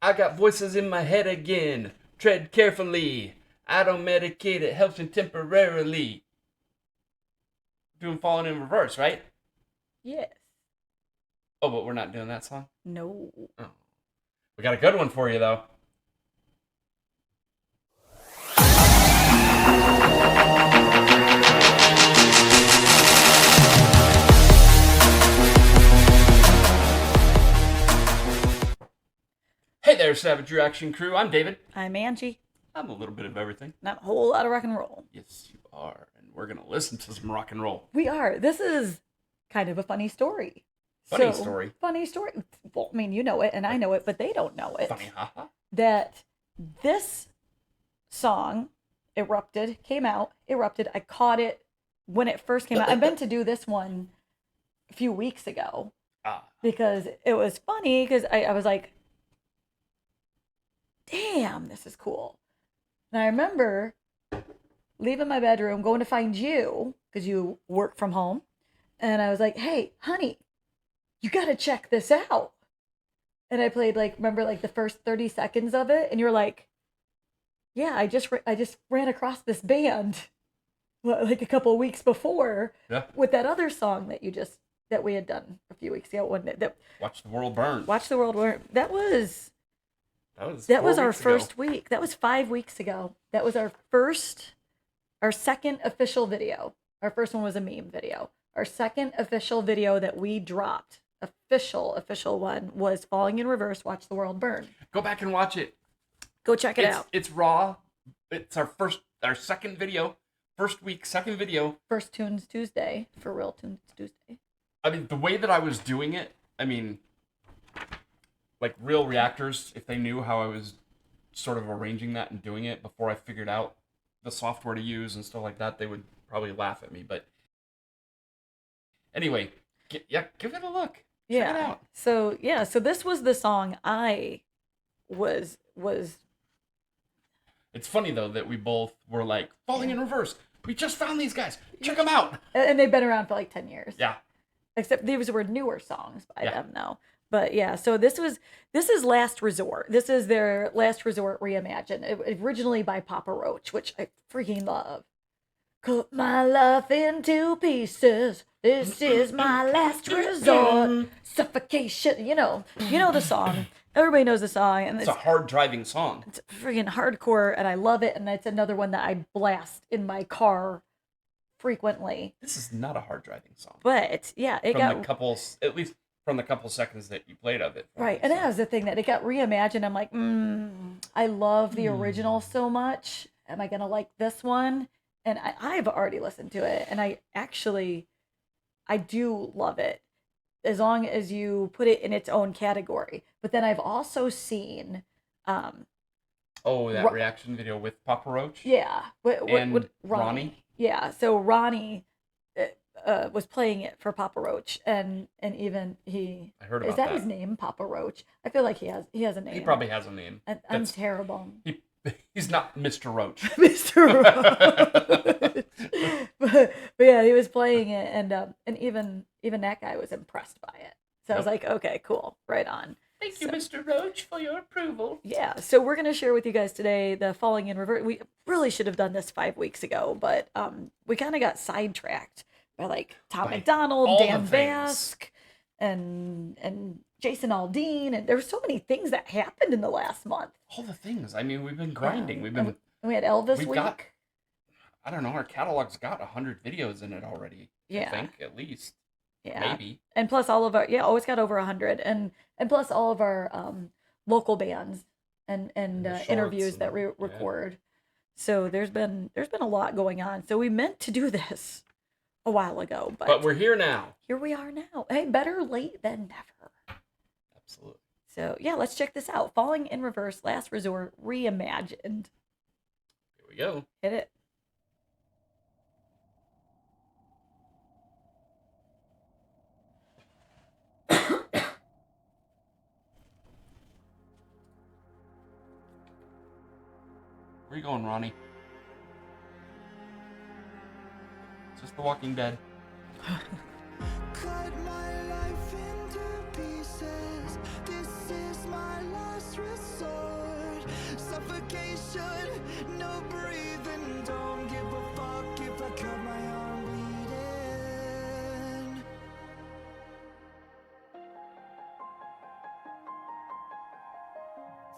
I got voices in my head again. Tread carefully. I don't medicate, it helps me temporarily. Doing Falling in Reverse, right? Yes. Oh, but we're not doing that song? No. Oh. We got a good one for you, though. Hey there, Savage Reaction crew. I'm David. I'm Angie. I'm a little bit of everything. Not a whole lot of rock and roll. Yes, you are. And we're going to listen to some rock and roll. We are. This is kind of a funny story. Funny story? Funny story. Well, I mean, you know it and I know it, but they don't know it. Funny, haha. That this song came out, erupted. I caught it when it first came out. I meant to do this one a few weeks ago because it was funny because I was like, damn, this is cool. And I remember leaving my bedroom, going to find you because you work from home. And I was like, hey, honey, you got to check this out. And I played remember the first 30 seconds of it. And you're like, yeah, I just ran across this band like a couple of weeks before with that other song that we had done a few weeks ago. Watch the World Burn. Watch the World Burn. That was our first week. That was 5 weeks ago. That was our second official video. Our first one was a meme video. Our second official video that we dropped, official one, was Falling in Reverse, Watch the World Burn. Go back and watch it. Go check it out. It's raw. It's our second video. First week, second video. First Tunes Tuesday. For real Tunes Tuesday. I mean, the way that I was doing it, I mean, like real reactors, if they knew how I was sort of arranging that and doing it before I figured out the software to use and stuff like that, they would probably laugh at me. But anyway, give it a look. Check it out. So this was the song I was. It's funny though that we both were like, Falling in Reverse. We just found these guys. Check them out. And they've been around for like 10 years. Yeah. Except these were newer songs by them now. But yeah, so this is Last Resort. This is their Last Resort reimagined. Originally by Papa Roach, which I freaking love. Cut my life into pieces. This is my last resort. Suffocation. You know the song. Everybody knows the song. And it's a hard driving song. It's freaking hardcore, and I love it. And it's another one that I blast in my car frequently. This is not a hard driving song. But yeah, at least from the couple seconds that you played of it. Right, and that was the thing that it got reimagined. I'm like, I love the original so much. Am I gonna like this one? And I've already listened to it, and I do love it as long as you put it in its own category. But then I've also seen that reaction video with Papa Roach. Yeah, with Ronnie. Yeah, so Ronnie was playing it for Papa Roach, and even he. I heard about that. Is that his name, Papa Roach? I feel like he has a name. He probably has a name. I'm terrible. He's not Mr. Roach. Mr. Roach. but yeah, he was playing it, and even that guy was impressed by it. So I was like, okay, cool, right on. Thank you, Mr. Roach, for your approval. Yeah, so we're going to share with you guys today the Falling in Reverse. We really should have done this 5 weeks ago, but we kind of got sidetracked by Tom McDonald, Dan Vasc, and Jason Aldean, and there were so many things that happened in the last month. All the things. I mean, we've been grinding. We had Elvis week. I don't know, our catalog's got 100 videos in it already. Yeah. I think, at least. Yeah. Maybe. And plus all of our, it's got over 100. And plus all of our local bands and interviews that we record. So there's been a lot going on. So we meant to do this a while ago, but we're here now. Here we are now. Hey, better late than never. Absolutely. So yeah, let's check this out. Falling in Reverse, Last Resort, Reimagined. Here we go. Hit it. Where you going, Ronnie? It's just The Walking Dead. Cut my life into pieces. This is my last resort. Suffocation, no breathing. Don't give a fuck if I cut my arm bleeding.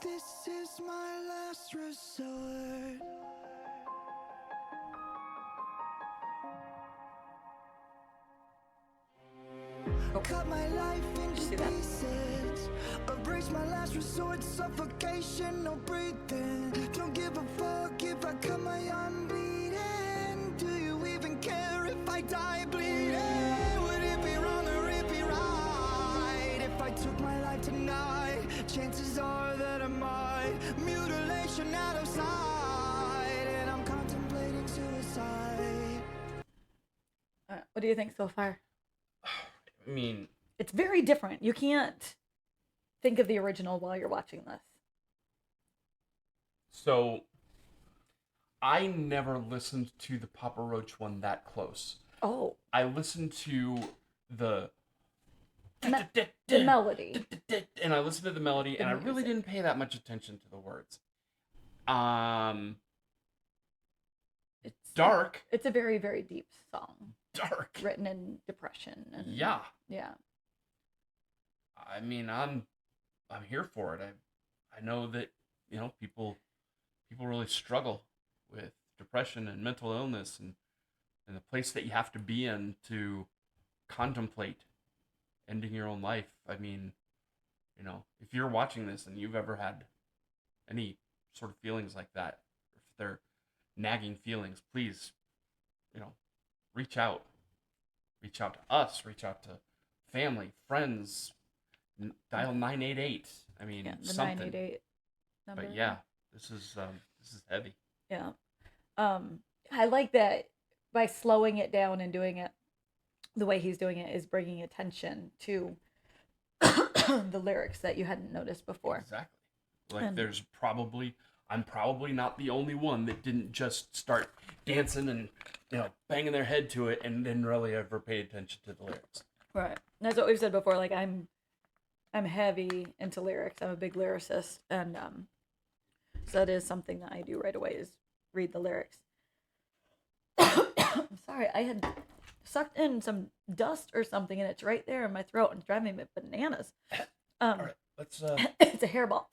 This is my last resort. Cut my life into See that? pieces. Embrace my last resort. Suffocation, no breathing. Don't give a fuck if I cut my arm bleeding. Do you even care if I die bleeding? Would it be wrong or it be right if I took my life tonight? Chances are that I might. Mutilation out of sight, and I'm contemplating suicide. What do you think so far? I mean, It's very different. You can't think of the original while you're watching this. so I never listened to the Papa Roach one that close. Oh, I listened to the the melody. and I listened to the melody, and I really music. didn't pay that much attention to the words. It's Dark, It's a very, very deep song dark. written in depression. And Yeah, yeah. I mean, I'm here for it. I know that people really struggle with depression and mental illness, and the place that you have to be in to contemplate ending your own life. I mean, if you're watching this and you've ever had any sort of feelings like that, if they're nagging feelings, please, reach out. Reach out to us. Reach out to family, friends. Dial 988. I mean, Yeah, the something. 988 number. But yeah, this is heavy. Yeah. I like that by slowing it down and doing it the way he's doing it is bringing attention to the lyrics that you hadn't noticed before. Exactly. Like And- I'm probably not the only one that didn't just start dancing and banging their head to it and didn't really ever pay attention to the lyrics. Right. That's what we've said before. Like I'm heavy into lyrics. I'm a big lyricist, and so that is something that I do right away is read the lyrics. I'm sorry, I had sucked in some dust or something, and it's right there in my throat and it's driving me bananas. All right, let's. It's a hairball.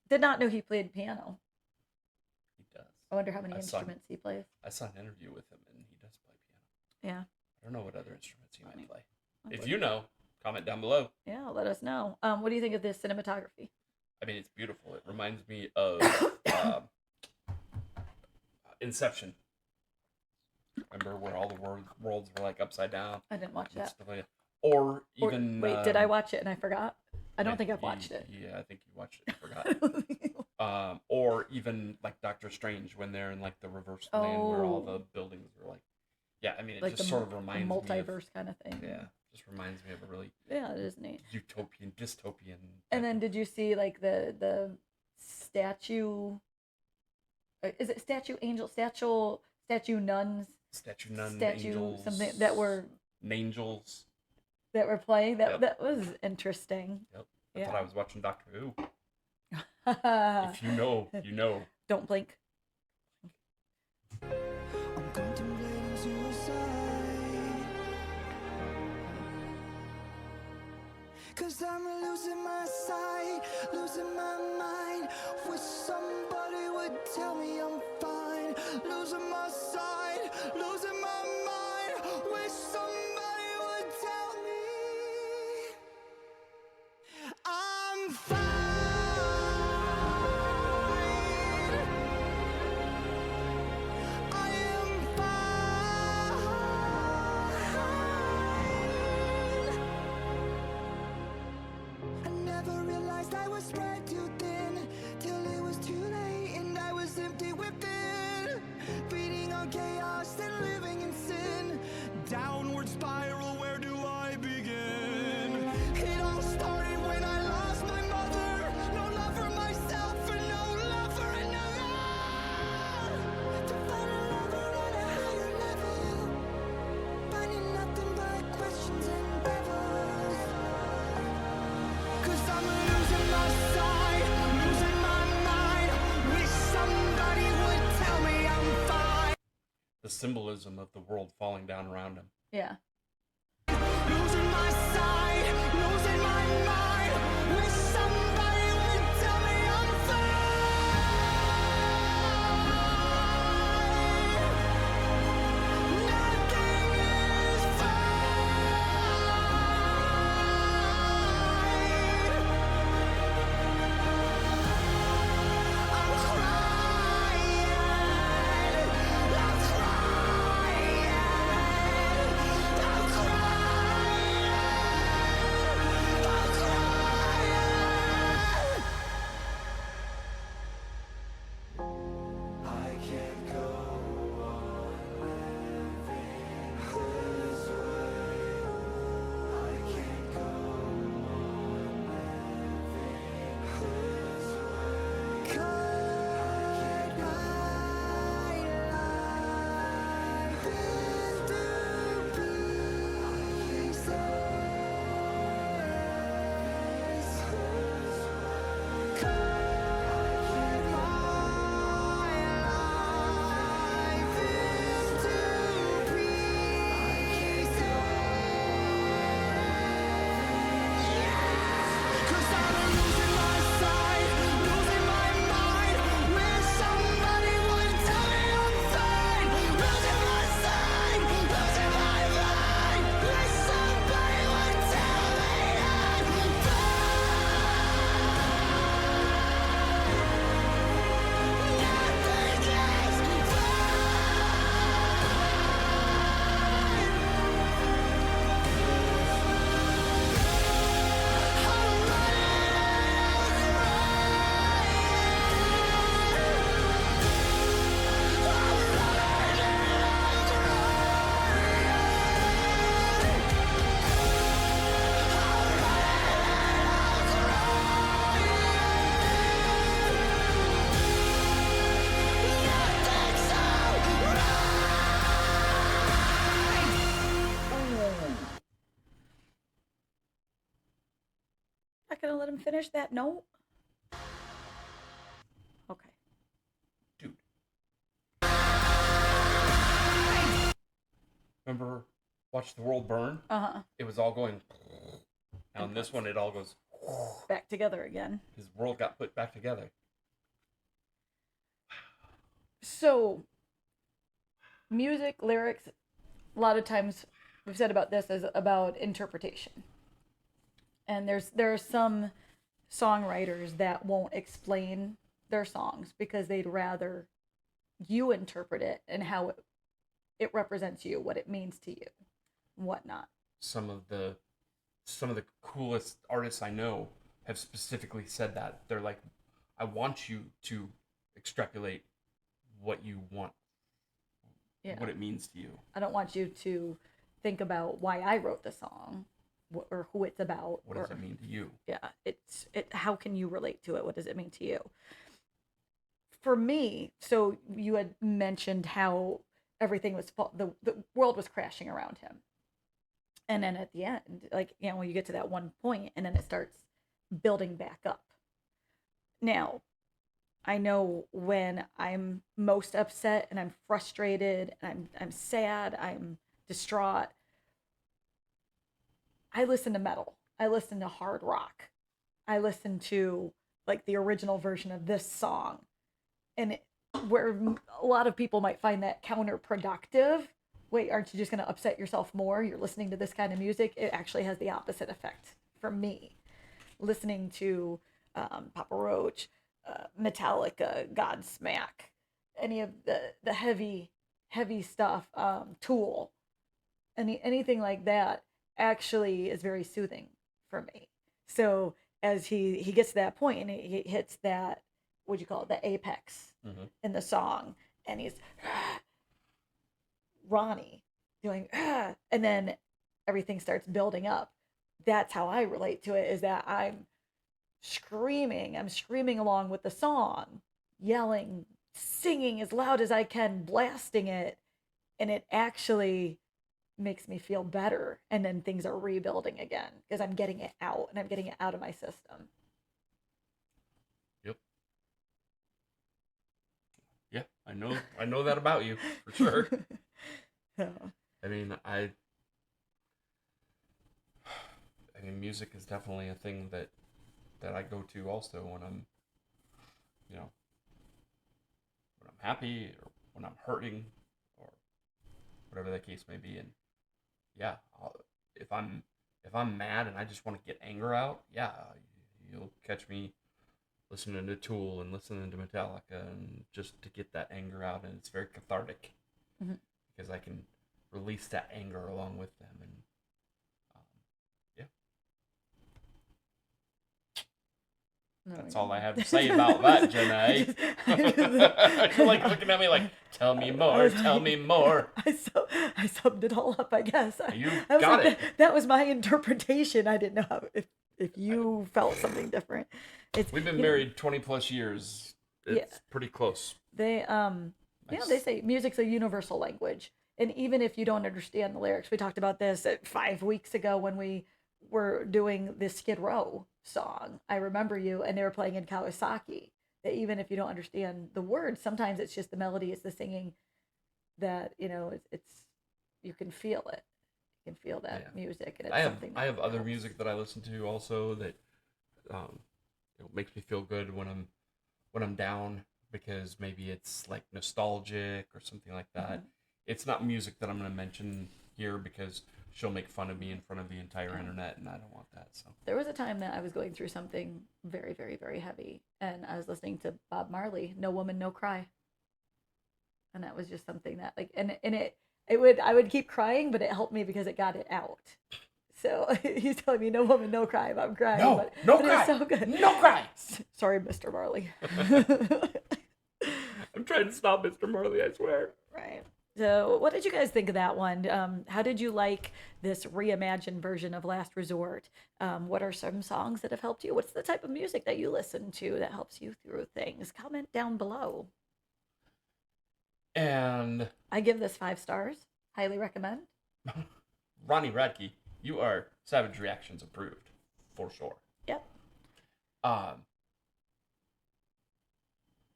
Did not know he played piano. He does. I wonder how many I saw- instruments he plays. I saw an interview with him, and he does play piano. Yeah. I don't know what other instruments he Funny. might play. If you know, comment down below. Yeah, let us know. What do you think of this cinematography? I mean, it's beautiful. It reminds me of Inception. Remember where all the worlds were like upside down? I didn't watch and that. stuff like that. Or even wait, did I watch it and I forgot? I don't think I've watched it. Yeah, I think you watched it and forgot. Or even like Doctor Strange when they're in like the reverse land where all the buildings are like. Yeah, I mean, it like just sort of reminds me of multiverse kind of thing. Yeah, just reminds me of a really Yeah, it is neat. utopian, dystopian. And then did you see like the statue? Is it statue angel? Statue nuns? statue nun Statue angels, something that were playing? Yep. That was interesting. Yep. I Yeah. thought I was watching Doctor Who. If you know, you know. Don't blink. I'm contemplating suicide, 'cause I'm losing my sight, losing my mind. Wish somebody would tell me I'm fine. Losing my sight, losing my mind. Wish somebody would tell me I'm fine. I am fine. I never realized I was spread too thin till it was too late and I was empty within, feeding on chaos and living in sin. Downward spiral, where do I begin? It all started when I lost my mother. symbolism of the world falling down around him. Yeah. Losing my sight, losing my mind. Wish somebody would tell me I'm fine. Nothing is fine. I'm crying. I'm crying. I'm crying. I can't go on living this way. I can't go on living this way. Cut my life into pieces. Cut Not gonna let him finish that note. Okay. Dude. Remember Watch the World Burn? It was all going. Now in this one, it all goes. Back together again. His world got put back together. So, music, lyrics, a lot of times we've said about this is about interpretation. And there are some songwriters that won't explain their songs because they'd rather you interpret it and how it represents you, what it means to you, whatnot. Some of the coolest artists I know have specifically said that. They're like, I want you to extrapolate what you want, what it means to you. I don't want you to think about why I wrote the song or who it's about. What does it mean to you? Yeah, how can you relate to it? What does it mean to you? For me, so you had mentioned how everything was the world was crashing around him. And then at the end, like, when you get to that one point and then it starts building back up. Now, I know when I'm most upset and I'm frustrated and I'm sad, I'm distraught, I listen to metal. I listen to hard rock. I listen to like the original version of this song. And where a lot of people might find that counterproductive. Wait, aren't you just going to upset yourself more? You're listening to this kind of music. It actually has the opposite effect for me. Listening to Papa Roach, Metallica, Godsmack, any of the heavy stuff, Tool, anything like that actually is very soothing for me. So as he gets to that point and he hits that, what'd you call it, the apex in the song, and he's Ronnie doing and then everything starts building up. That's how I relate to it, is that I'm screaming along with the song, yelling, singing as loud as I can, blasting it, and it actually makes me feel better, and then things are rebuilding again because I'm getting it out and I'm getting it out of my system. Yep. Yeah, I know that about you for sure. Yeah. I mean, music is definitely a thing that I go to also when I'm, you know, when I'm happy or when I'm hurting or whatever the case may be. And yeah, if I'm mad and I just want to get anger out, yeah, you'll catch me listening to Tool and listening to Metallica and just to get that anger out, and it's very cathartic Mhm. because I can release that anger along with them, and yeah, No, that's yeah. all I have to say about that, Jenna. You're like looking at me like, tell me more, tell me more. I summed it all up, I guess. You I was got like, it. that was my interpretation. I didn't know if you felt something different. We've been you know, married 20 plus years. It's Yeah. pretty close. They they say music's a universal language, and even if you don't understand the lyrics, we talked about this 5 weeks ago when we were doing the Skid Row song. I remember you, and they were playing in Kawasaki. That even if you don't understand the words, sometimes it's just the melody, it's the singing that it's you can feel it. You can feel that Yeah. music, and it's something. I have other helps. music that I listen to also that makes me feel good when I'm down, because maybe it's like nostalgic or something like that. Mhm. It's not music that I'm going to mention here because she'll make fun of me in front of the entire internet, and I don't want that. So There was a time that I was going through something very, very, very heavy, and I was listening to Bob Marley, "No Woman, No Cry," and that was just something that I would keep crying, but it helped me because it got it out. So he's telling me, "No woman, no cry," but I'm crying. no, no but cry, it was so good. no cry. Sorry, Mr. Marley. I'm trying to stop Mr. Marley, I swear. Right. So, what did you guys think of that one? How did you like this reimagined version of Last Resort? What are some songs that have helped you? What's the type of music that you listen to that helps you through things? Comment down below. And I give this 5 stars. Highly recommend. Ronnie Radke, you are Savage Reactions approved, for sure. Yep.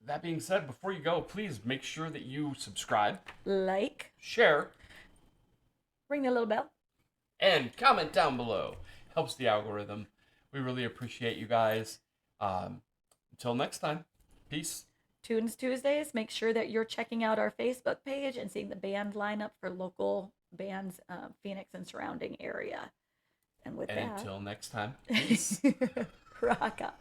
That being said, before you go, please make sure that you subscribe, Like, share, ring the little bell. and comment down below. Helps the algorithm. We really appreciate you guys. Until next time, peace. Tunes Tuesdays. Make sure that you're checking out our Facebook page and seeing the band lineup for local bands, Phoenix and surrounding area. And with And that, until next time, peace. rock on.